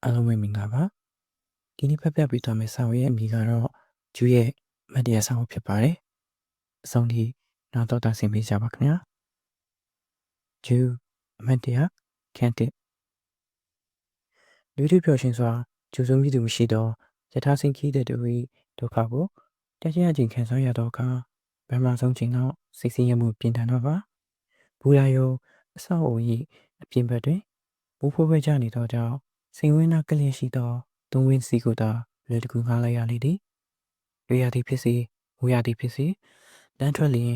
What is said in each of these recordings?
အားလုံးပဲမင်္ဂလာပါဒီနေ့ဖတ်ပြပေးသွားမယ့်စာအုပ်ရဲ့အမည်ကတော့ဂျူးရဲ့မတ်တရားစာအုပ်ဖြစ်ပါတယ်အဆုံးထိနောက်တော့တာဆင်ပေးကြပါခင်ဗျာဂျူးမတ်တရားခန်းတစ်လူတို့ပျော်ရွှင်စွာဂျူးစုံမိသူမရှိတော့ယထာဆင်ခီးတဲ့တူ၏ဒုက္ခကိုတရားချင်းအချင်းခံစားရတော့အခါဗမာဆုံးချိန်တော့စိတ်ဆင်းရဲမှုပြင်ထန်တော့ပါဘူရာယုံအဆောက်အုံ၏အပြင်ဘက်တွင်မိုးဖိုးပွဲကြနေသောကြောင့်စိန်ဝင်းနာကလျက်ရှိသောသုံးဝင်းစီကိုသာလွယ်တကူငှားလိုက်ရလေသည်ရွေရသည်ဖြစ်စေဝူရသည်ဖြစ်စေလမ်းထွက်လျင်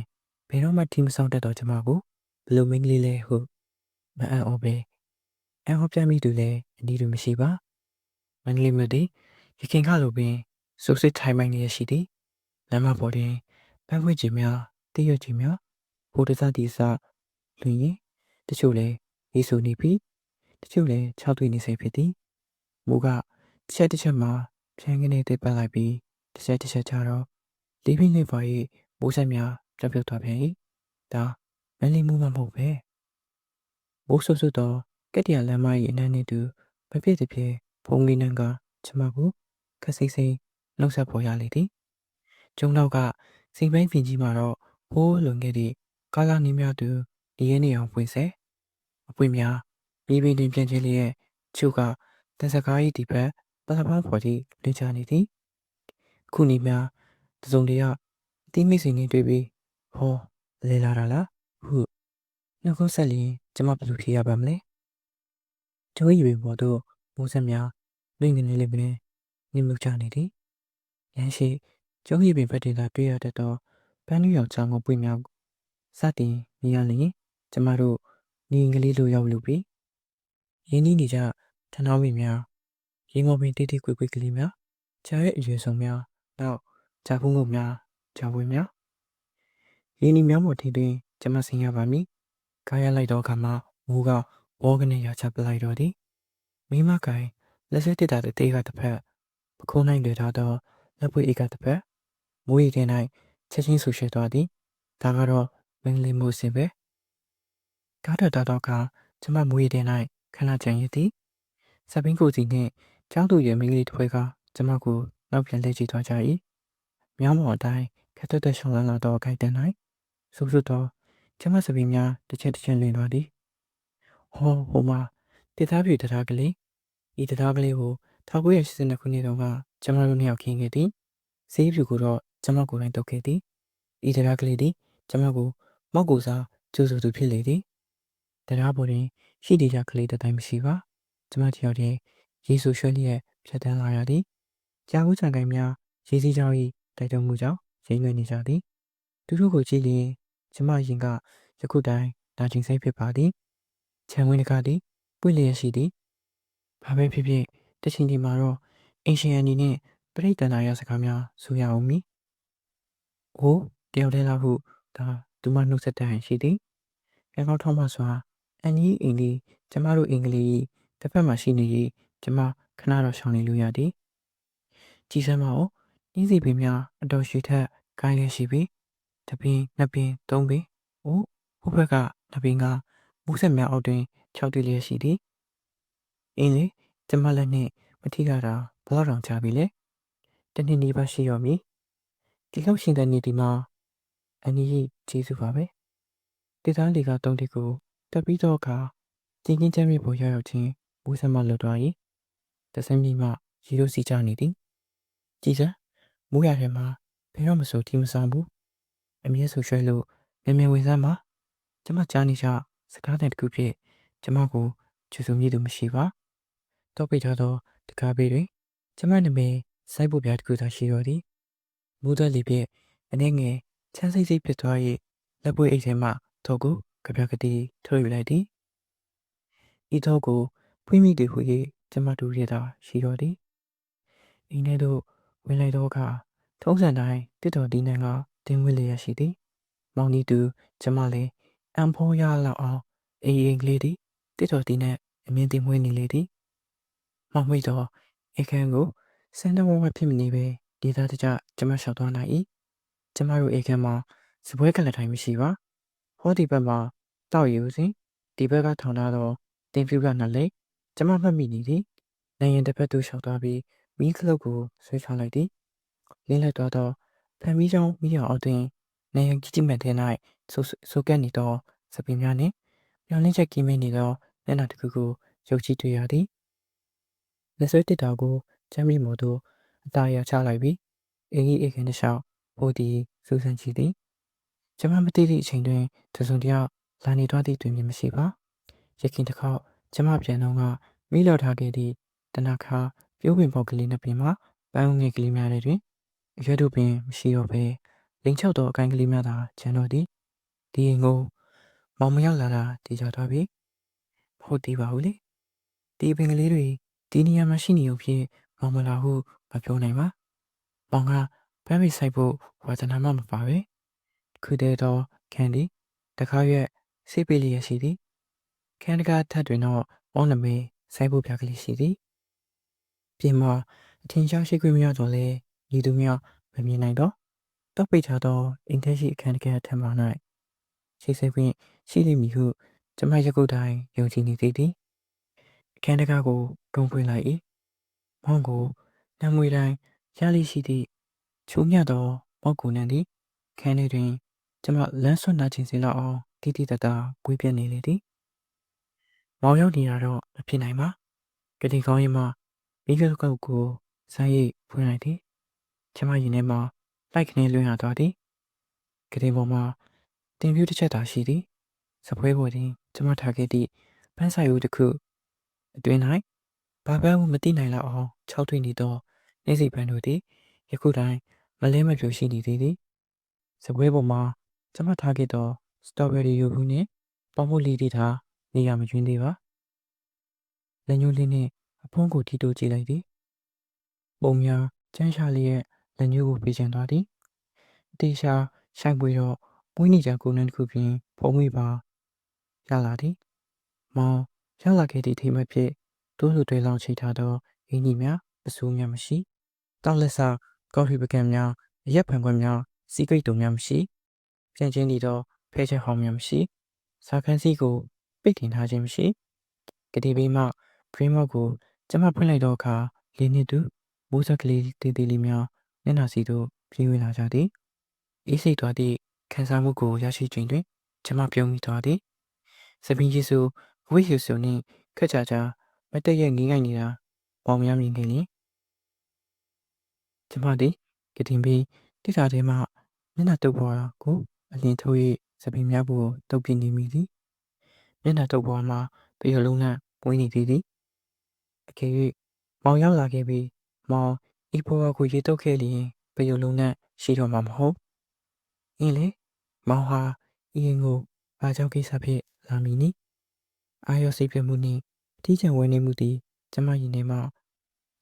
ဘယ်တော့မှထီမဆောင်တတ်သောကျမကိုဘလိုမင်းကလေးလဲဟုမအံ့ဩပဲအံ့ဩပြမိသူလည်းအနည်းတူမရှိပါမန္တလေးမြို့သည်ရခင်ကလိုပင်စိုးစစ်ထိုင်မိုင်းလျက်ရှိသည်လမ်းမပေါ်တွင်ပန်းပွင့်ခြင်းများတည့်ရွခြင်းများဟိုတစတီစလွင်ရင်တချို့လည်းရေးဆိုနေပြီးတချို့လည်းခြောက်သွေ့နေစေဖြစ်သည်မူကတစ်ချက်မှဖြန်းကနေသိပ်ပတ်လိုက်ပြီးတစ်ချက်ကြတော့လေးဖိနေပါ၏မိုးဆက်များပြတ်သွားပြန်၏ဒါမလီမှုမှမဟုတ်ပဲမိုးဆွတော့ကက်တရလမ်းမ၏အနှံ့နှင့်တူမဖြစ်သည်ဖြင့်ဖုံးလေးနှံကကျမကိုခက်စိမ့်စိမ့်နှုတ်ဆက်ပေါ်ရလေသည်ကျုံနောက်ကစိန်ပိုင်းပင်ကြီးမှာတော့ဟိုးလွန်ခဲ့သည့်ကာလာနေများသူဒီရဲနေအောင်ပွင့်စေအပွင့်များမြေပင်တွင်ပြန်ချင်းလျက်ချို့ကတန်စကား၏ဒီဘက်ပလပန်းဖော်သည့်လွင်ချနေသည်ခုနေများတစုံတရာအသီးမိတ်ဆွေနှင့်တွေ့ပြီးဟောလဲလာတာလားဟုနှုတ်ခွန်းဆက်လျင်ကျမဘယ်လိုဖြေရပါမလဲကျိုးရီပင်ပေါ်သို့မိုးဆက်များလွင့်ကနေလည်းပင်နှိမ့်မှုချနေသည်ရန်ရှိကျုံးရီပင်ဘက်တင်သာတွေ့ရတတ်သောပန်းနူးရောင်ချောင်းကိုပွင့်များစတင်မြင်ရလျင်ကျမတို့နေကလေးလိုရောက်လူပြီးရင်းနှီးနေကြထဏောင်းပင်များရေမော်ပင်တိတိကွေကွေကလေးများချားရဲ့အရွယ်ဆုံးများနောက်ဂျာဖုံးငုတ်များဂျာဝင်းများရင်းနှီးများပေါ်ထင်းတွင်ကျမဆင်းရပါမည်ကားရလိုက်သောအခါမှာမိုးကဝေါကနေရချပလိုက်တော့သည်မိမကိုင်လက်ဆွဲတစ်တာတဲ့တေးကတစ်ဖက်ပခုံးနိုင်လွယ်ထားသောလက်ပွေအိတ်ကတစ်ဖက်မိုးရီထဲ၌ချက်ချင်းဆူရှဲသွားသည်ဒါကတော့မင်းလေးမိုးစင်ပဲကားထွက်သွားတော့အခါကျမမိုးရီထဲ၌ခဏကြံရည်သည်စပင်းကိုစီနှင့်ကျောင်းသူရဲ့မိန်းကလေးတစ်ဖွဲကကျမကိုနောက်ပြန်လှည့်ကြည့်သွားကြ၏မြောင်းပေါ်အတိုင်းခက်တက်ရှောင်းလာသောအခိုက်တန်း၌ဆိုးသောကျမစပင်းများတစ်ချက်လွင်သွားသည်ဟောဟိုမှာတစ်သားပြေတရားကလေးဤတရားကလေးကို1982ခုနှစ်တုန်းကကျမတို့နှစ်ယောက်ခင်းခဲ့သည်ဆေးဖြူကိုတော့ကျမကိုယ်တိုင်တုပ်ခဲ့သည်ဤတရားကလေးသည်ကျမကိုမောက်ကိုစားကျိုးဆိုသူဖြစ်လေသည်တရားပေါ်တွင်ရှိနေကြကလေးတစ်တိုင်းမရှိပါကျမတယောက်တည်းရေဆူရွှဲလျက်ဖြတ်တန်းလာရသည်ကြာဦးချံကိုင်းများရေးစည်းကြောင်း၏တိုက်တွန်းမှုကြောင့်ရိမ့်လွှဲနေကြသည်သူတို့ကိုကြည့်လျင်ကျမရင်ကယခုတိုင်နာကျင်စိတ်ဖြစ်ပါသည်ခြံဝင်းတကားသည်ပွင့်လျက်ရှိသည်ဘာပဲဖြစ်ဖြစ်တချင်ဒီမှာတော့အင်ရှင်အန်ဒီနှင့်ပရိသန္တာရစကားများဆိုရအောင်မည်။အိုးတယောက်တည်းလားဟုဒါသူမနှုတ်ဆက်တန်ရှိသည်။ကံကောင်းထောက်မှစွာအန်ကြီးအိမ်သည်ကျမတို့အင်္ဂလိပ်တစ်ဖက်မှရှိနေ၏ကျမခဏတော့ရှောင်နေလို့ရသည်။ကြည်စမ်းမအောင်နှင်းစီပင်များအတော်ရွှေထက်ကိုင်းလျက်ရှိပြီ။တစ်ပင်နှစ်ပင်သုံးပင်အိုးဟိုဘက်ကနှစ်ပင်ကမူးဆက်များအောက်တွင်ခြောက်တည်လျက်ရှိသည်။အင်းလေကျမလက်နှင့်မထိရတာဘလောက်တောင်ချပြီလေ။တနေ့နီးပါးရှိရောမည်။ဒီလောက်ရှင်တဲ့နေ့ဒီမှာအန်ကြီးကျေးဇူးပါပဲ။ဒေသလီကတုံးတီကိုတက်ပြီးတော့အခါကျင်းချင်းချမ်းမြေပေါ်ရောက်ချင်းမူးဆက်မှလွတ်သွား၏။တဆင်းမြီမှရီတို့စီချနေသည်။ကြည်စမ်းမူးရထဲမှာဘယ်တော့မဆိုထီမဆောင်ဘူး။အမြဲဆိုရွှဲလို့မြင်ဝင်စမ်းပါ။ကျမကြားနေကြစကားတဲ့တစ်ခုဖြစ်ကျမကိုချူစုမြည်သူမရှိပါ။တော့ပိတ်ထားသောတကားဘေးတွင်ကျမနာမည်စိုက်ဖို့ပြားတစ်ခုသာရှိတော်သည်။မူးသက်လီဖြင့်အနေငယ်ချမ်းစိတ်ဖြစ်သွား၏လက်ပွေးအိတ်ထဲမှထောက်ကိုကြပြကတိထုတ်ယူလိုက်သည်။ဤထောက်ကိုဖွင့်မိသည်ဟု၍ကျမတို့ရတာရှိတော်သည်။အိမ်ထဲသို့ဝင်လိုက်သောအခါထုံးစံတိုင်းတစ်တော်ဒီနံကတင်းဝဲလျက်ရှိသည်။မောင်နီတူကျမလည်းအံဖောရလောက်အောင်အိမ်ကလေးသည်တစ်တော်ဒီနံအမြင်တင်မွေးနေလေသည်။မောင်မိတ်တော်အခန်းကိုစံတော်ဝက်ဖြစ်မနေပဲဒေသတကျကျမလျှောက်သွားနိုင်၏ကျမတို့အခန်းမှာစပွဲကလထိုင်မရှိပါဟောဒီဘက်မှာတောက်ယူစဉ်ဒီဘက်ကထောင်ထားသောတင်ဖြူကနှစ်လိပ်ကျမမှတ်မိနေသည် နိုင်ရင်တစ်ဖက်သို့လျှောက်သွားပြီးမီးခလုတ်ကိုဆွဲချလိုက်သည်လင်းလက်သွားသောဖန်မီးချောင်းမီးရောင်အောက်တွင်နိုင်ရန်ကြီးကြီးမှန်တဲ့၌ဆိုကက်နေသောစပင်များနှင့်မျောလင်းချက်ကင်းမနေသောမျက်နှာတစ်ခုကိုရုပ်ကြည့်တွေ့ရသည်လက်ဆွဲတစ်တာကိုချမ်းမြေမော်သို့အသားရချလိုက်ပြီးအင်းကြီးအိတ်ခင်းတစ်လျှောက်ပိုးသည်စူးစမ်းကြည့်သည်ကျမမသိသည့်အချိန်တွင်တစုံတစ်ယောက်လာနေသွားသည့်တွင်မရှိပါရခင်တစ်ခေါက်ကျမပြန်တော့ကမိလော်ထားခဲ့သည့်တနခါပြိုးပင်ပေါက်ကလေးနှစ်ပင်မှာပန်းငယ်ကလေးများတွင်အရွက်တို့ပင်မရှိတော့ဘဲလိန်ချောက်သောအကိုင်းကလေးများသာကျန်တော့သည်ဒီအိမ်ကိုမောင်မရောက်လာတာတည်ကြသွားပြီမဟုတ်သေးပါဘူးလေဒီပင်ကလေးတွေဒီနေရာမှာရှိနေုံဖြင့်မောင်မလာဟုမပြောနိုင်ပါမောင်ကပန်းမီဆိုင်ဖို့ဝါသနာမှမပါပဲခုတည်းသောခန်းသည်တခါရက်စိတ်ပေးလျက်ရှိသည်ခန်းတကားထပ်တွင်တော့မောင်နမေဆိုင်ဖို့ပြကလေးရှိသည်ပြင်မှာအထင်ရှားရှိခွင့်မရတော့လဲညီသူများမမြင်နိုင်တော့တောက်ပိတ်ထားသောအိမ်ထဲရှိအခန်းတကားထပ်မှ၌ရှိစိတ်ဖြင့်ရှိလိမ့်မည်ဟုကျမရကုတ်တိုင်းယုံကြည်နေသေးသည်အခန်းတကားကိုတွန်းဖွင့်လိုက်၏မောင်ကိုနှမ်းမွေးတိုင်းရလိရှိသည့်ချိုးမြတ်သောမောက်ကိုနှံသည်ခန်းထဲတွင်ကျမလမ်းဆွတ်နာခြင်းစင်လောက်အောင်တိတိတတ်တာပွေးပြက်နေလေသည်မောင်ရောက်နေတာတော့မဖြစ်နိုင်ပါကတိကောင်းရင်မှမိခကုတ်ကိုဆိုင်းရိပ်ဖွင့်လိုက်သည်ကျမရင်ထဲမှာလိုက်ခနေလွှင့်ရသွားသည်ကတိပေါ်မှာတင်ပြူးတစ်ချက်သာရှိသည်စပွဲပေါ်တွင်ကျမထားခဲ့သည့်ပန်းဆိုင်ဦးတစ်ခုအတွင်း၌ဘာပန်းမသိနိုင်လောက်အောင်ခြောက်ထွေးနေသောနေစီပန်းတို့သည်ယခုတိုင်မလဲမပြိုရှိနေသေးသည်စပွဲပေါ်မှာကျမထားခဲ့သောစတော်ဘယ်ရီယိုဘူးနှင့်ပေါင်မုတ်လေးတွေထားနေရမကျွင်းသေးပါလက်ညှိုးလေးနှင့်အဖုံးကိုထိတိုးကြည့်လိုက်သည်ပုံများကျန်းရှာလျက်လက်ညှိုးကိုပေးချင်သွားသည်အသေးရှာဆိုင်ပွေတော့မွေးနေကြကိုနှန်းတစ်ခုဖြင့်ဖုံးမိပါရလာသည်မောင်ရောက်လာခဲ့သည့်ထိမ့်မဖြစ်တိုးလူတွေလောင်ချိထားသောအင်းကြီးများအဆူးများမရှိတောက်လက်စာကော်ဖီပကံများအရက်ဖန်ခွက်များစီကိတ်တုံများမရှိပြန်ချင်းနေသောဖဲချက်ဟောင်းများမရှိစာခန်းစီကိုပိတ်တင်ထားခြင်းမရှိကတိပေးမှဂရင်းမော့ကိုကျမဖွင့်လိုက်သောအခါလေးနှစ်သူမိုးစက်ကလေးတေးသေးလေးများမျက်နှာစီသို့ပြေးဝင်လာကြသည်အေးစိတ်သွားသည့်ခံစားမှုကိုရရှိချိန်တွင်ကျမပြုံးမိသွားသည်စပင်းကြီးစုဝိဟျူစုနှင့်ခက်ချာချာမတက်ရဲ့ငင်းငိုက်နေတာပေါင်များမြင်ခဲ့လျင်ကျမသည်ကတင်ပြီးတိစာထဲမှမျက်နှာတုပ်ပေါ်ကိုအလင်းထုတ်၍စပင်းများကိုတုပ်ပြနေမိသည်မျက်နှာတုပ်ပေါ်မှာတရလုံးနဲ့ပွေးနေသေးသည်အကယ်၍မောင်ရောက်လာခဲ့ပြီးမောင်ဤပေါ်ကိုရေတုပ်ခဲ့လျင်ပယုံလုံးနဲ့ရှိတော့မှာမဟုတ်အင်းလေမောင်ဟာအင်းကိုအားကြောင့်ကိစ္စဖြင့်လာမည်နီအာရောစိတ်ပြမှုနှင့်အထီးကျန်ဝဲနေမှုသည်ကျမရင်ထဲမှ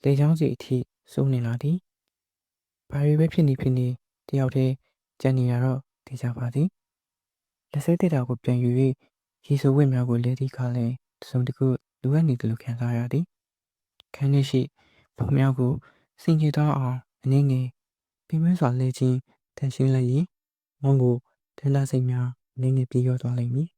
လေချောင်းစီအထိစိုးနေလာသည်ဘာတွေပဲဖြစ်နေတယောက်တည်းကြံနေရတော့သိကြပါသည်လက်စဲတက်တာကိုပြန်ယူ၍ရေဆိုးဝက်များကိုလဲသည့်အခါလဲတစုံတစ်ခုလိုအပ်နေသလိုခံစားရသည်ခန်းထဲရှိပုံများကိုစင်ကြယ်သွားအောင်အနည်းငယ်ပြင်းပြစွာလဲခြင်းတန်ရှင်းလိုက်ရင်မောင်ကိုထန်တာစိတ်များအနည်းငယ်ပြေးရောသွားလိမ့်မည်